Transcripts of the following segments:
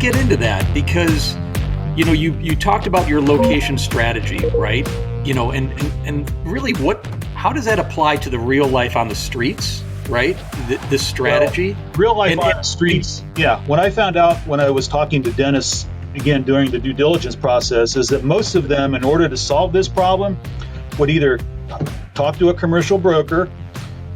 get into that because, you talked about your location strategy, right? And really how does that apply to the real life on the streets, right? The strategy? Well, real life on the streets. Yeah. When I found out when I was talking to dentists, again, during the due diligence process, is that most of them, in order to solve this problem, would either talk to a commercial broker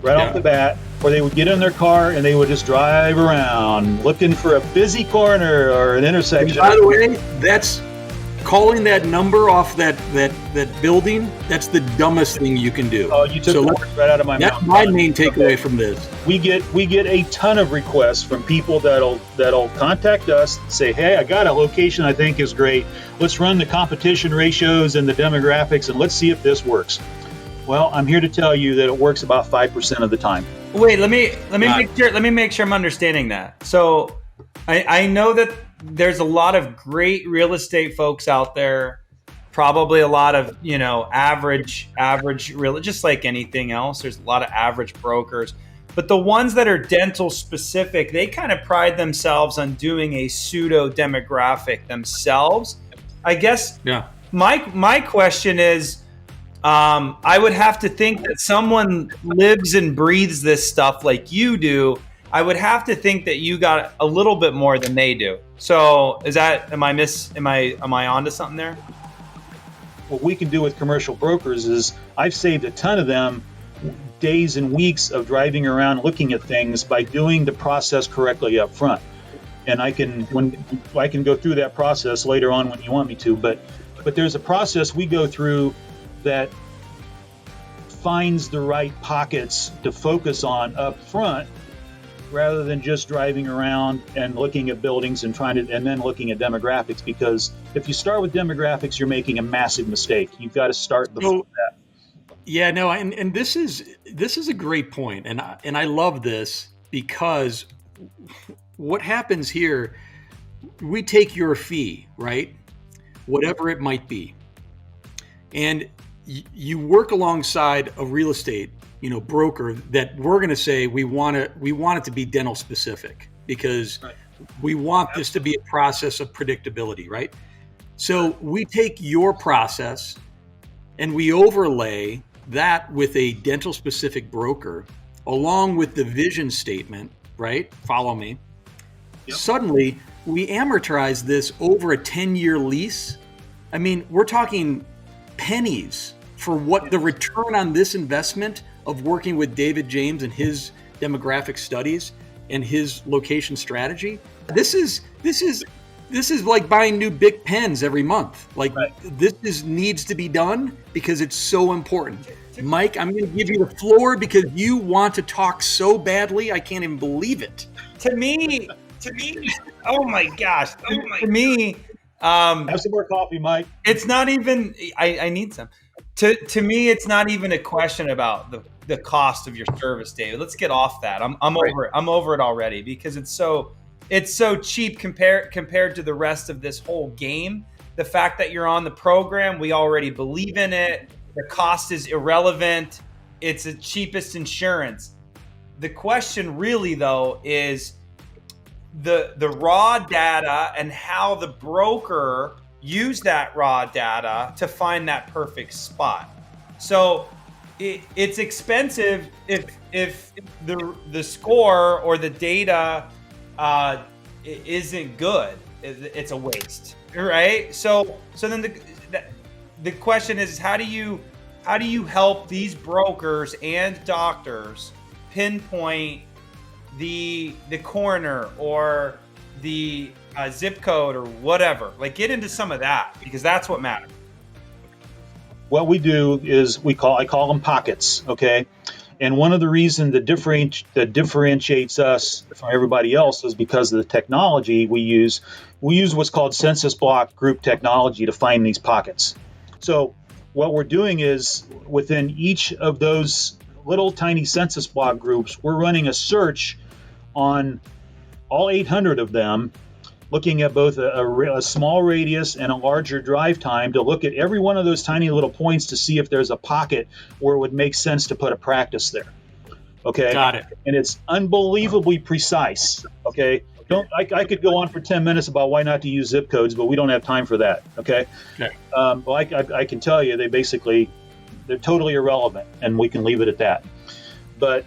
right off the bat, or they would get in their car and they would just drive around looking for a busy corner or an intersection. And by the way, that's calling that number off that building. That's the dumbest thing you can do. Oh, you took the words right out of my mouth. That's my main takeaway from this. We get a ton of requests from people that'll contact us and say, hey, I got a location I think is great. Let's run the competition ratios and the demographics and let's see if this works. Well, I'm here to tell you that it works about 5% of the time. Wait, let me make sure I'm understanding that. So I know that there's a lot of great real estate folks out there, probably a lot of, average real, just like anything else. There's a lot of average brokers, but the ones that are dental specific, they kind of pride themselves on doing a pseudo demographic themselves. I guess my question is, I would have to think that someone lives and breathes this stuff like you do. I would have to think that you got a little bit more than they do. So am I onto something there? What we can do with commercial brokers is I've saved a ton of them days and weeks of driving around looking at things by doing the process correctly up front. And I can go through that process later on when you want me to, but there's a process we go through that finds the right pockets to focus on up front rather than just driving around and looking at buildings and then looking at demographics, because if you start with demographics, you're making a massive mistake. You've got to start before that. Yeah, no, and this is a great point, and I love this because what happens here, we take your fee, right? Whatever it might be. And you work alongside a real estate, broker that we're going to say we want it to be dental specific because we want this to be a process of predictability, right? So we take your process and we overlay that with a dental specific broker along with the vision statement, right? Follow me. Yep. Suddenly we amortize this over a 10-year lease. I mean, we're talking pennies for what the return on this investment of working with David James and his demographic studies and his location strategy. This is like buying new Bic pens every month. Like this needs to be done because it's so important. Mike, I'm going to give you the floor because you want to talk so badly. I can't even believe it. To me, oh my gosh. To me, have some more coffee, Mike. It's not even, I need some. To me, it's not even a question about the cost of your service, David. Let's get off that. I'm over it. I'm over it already because it's so cheap compared to the rest of this whole game. The fact that you're on the program, we already believe in it. The cost is irrelevant. It's the cheapest insurance. The question really, though, is the raw data and how the broker use that raw data to find that perfect spot. So it's expensive if the score or the data isn't good. It's a waste, right? So then the question is, how do you help these brokers and doctors pinpoint the corner or the zip code or whatever? Like, get into some of that because that's what matters. What we do is I call them pockets, okay? And one of the reasons that differentiates us from everybody else is because of the technology we use. We use what's called census block group technology to find these pockets. So what we're doing is within each of those little tiny census block groups, we're running a search on all 800 of them, looking at both a small radius and a larger drive time to look at every one of those tiny little points to see if there's a pocket where it would make sense to put a practice there. Okay. Got it. And it's unbelievably precise. Okay. don't. I could go on for 10 minutes about why not to use zip codes, but we don't have time for that. Okay. Okay. Well, I can tell you they're totally irrelevant, and we can leave it at that. But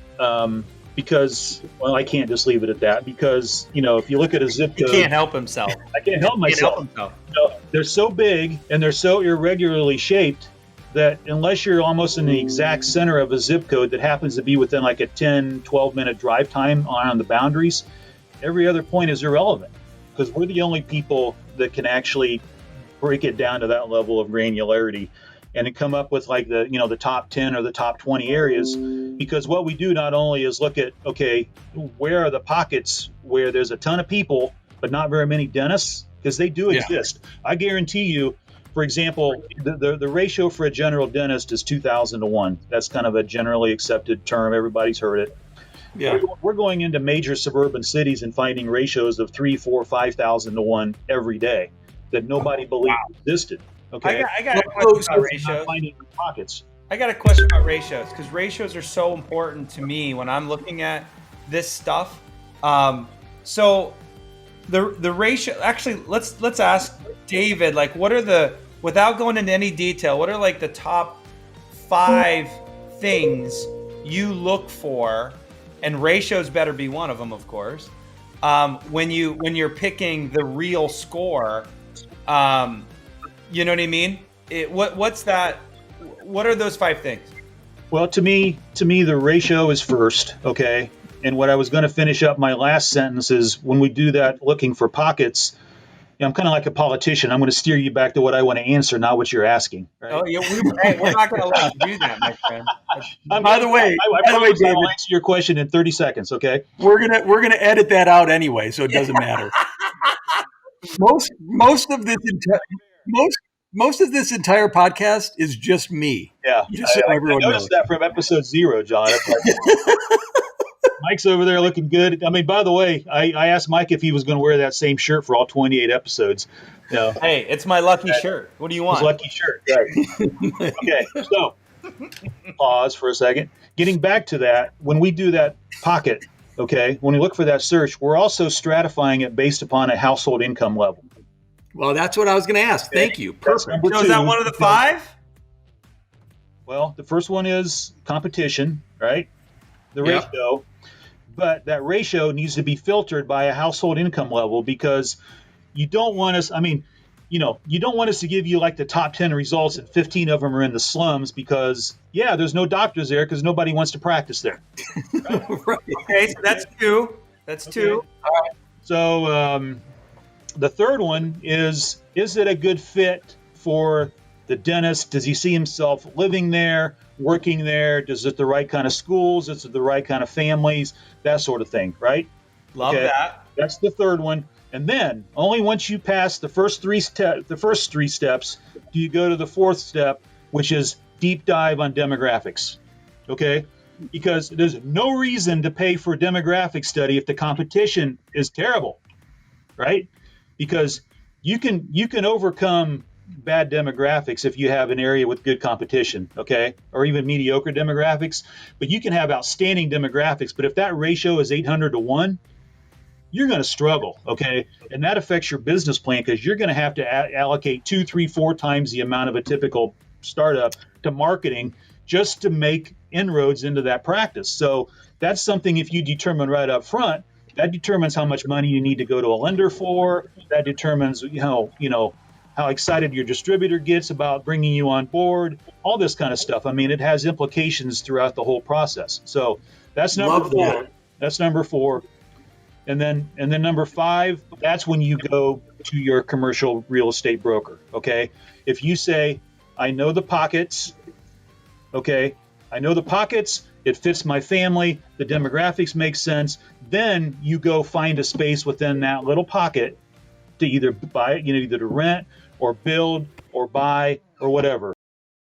because, well, I can't just leave it at that because, if you look at a zip He code, can't help himself. I can't help myself. They're so big and they're so irregularly shaped that unless you're almost in the exact center of a zip code that happens to be within like a 10, 12-minute drive time on the boundaries, every other point is irrelevant because we're the only people that can actually break it down to that level of granularity and to come up with like the top 10 or the top 20 areas, because what we do not only is look at, okay, where are the pockets where there's a ton of people but not very many dentists, because they do exist. I guarantee you, for example, the ratio for a general dentist is 2,000 to 1. That's kind of a generally accepted term. Everybody's heard it. Yeah. We're going into major suburban cities and finding ratios of 3, 4, 5,000 to 1 every day that nobody believed existed. Okay. I got a question about ratios. Finding pockets. I got a question about ratios because ratios are so important to me when I'm looking at this stuff. So the ratio. Actually, let's ask David. Like, what are without going into any detail, what are like the top 5 things you look for? And ratios better be one of them, of course. When you're picking the real score. You know what I mean? What's that? What are those 5 things? Well, to me, the ratio is first, okay? And what I was going to finish up my last sentence is when we do that looking for pockets, I'm kind of like a politician. I'm going to steer you back to what I want to answer, not what you're asking. Right? Oh, yeah, we're not going to let you do that, my friend. By the way, David, I'll answer your question in 30 seconds, okay? We're gonna edit that out anyway, so it doesn't matter. Most of this entire podcast is just me. Yeah, just so everyone I noticed knows that from episode 0, John. Mike's over there looking good. I mean, by the way, I asked Mike if he was going to wear that same shirt for all 28 episodes. Hey, it's my lucky shirt. What do you want? His lucky shirt. Right. Okay, so pause for a second. Getting back to that, when we do that pocket, okay, when we look for that search, we're also stratifying it based upon a household income level. Well, that's what I was going to ask. Okay. Thank you. Perfect. So is that one of the 5? Well, the first one is competition, right? The ratio. But that ratio needs to be filtered by a household income level because you don't want us, you don't want us to give you like the top 10 results and 15 of them are in the slums because, there's no doctors there because nobody wants to practice there. Right? Right. Okay, so that's 2. That's 2. All right. So the third one is it a good fit for the dentist? Does he see himself living there, working there? Is it the right kind of schools? Is it the right kind of families? That sort of thing, right? Love that. That's the third one. And then only once you pass the first 3 steps do you go to the 4th step, which is deep dive on demographics. Okay? Because there's no reason to pay for a demographic study if the competition is terrible, right? Because you can overcome bad demographics if you have an area with good competition, okay, or even mediocre demographics, but you can have outstanding demographics, but if that ratio is 800 to 1, you're going to struggle, okay, and that affects your business plan because you're going to have to allocate 2, 3, 4 times the amount of a typical startup to marketing just to make inroads into that practice. So that's something, if you determine right up front, that determines how much money you need to go to a lender for. That determines, how excited your distributor gets about bringing you on board, all this kind of stuff. I mean, it has implications throughout the whole process. So that's number 4. That's number 4. And then number 5, that's when you go to your commercial real estate broker. Okay. If you say, I know the pockets, okay, it fits my family, the demographics make sense, then you go find a space within that little pocket to either buy, either to rent or build or buy or whatever.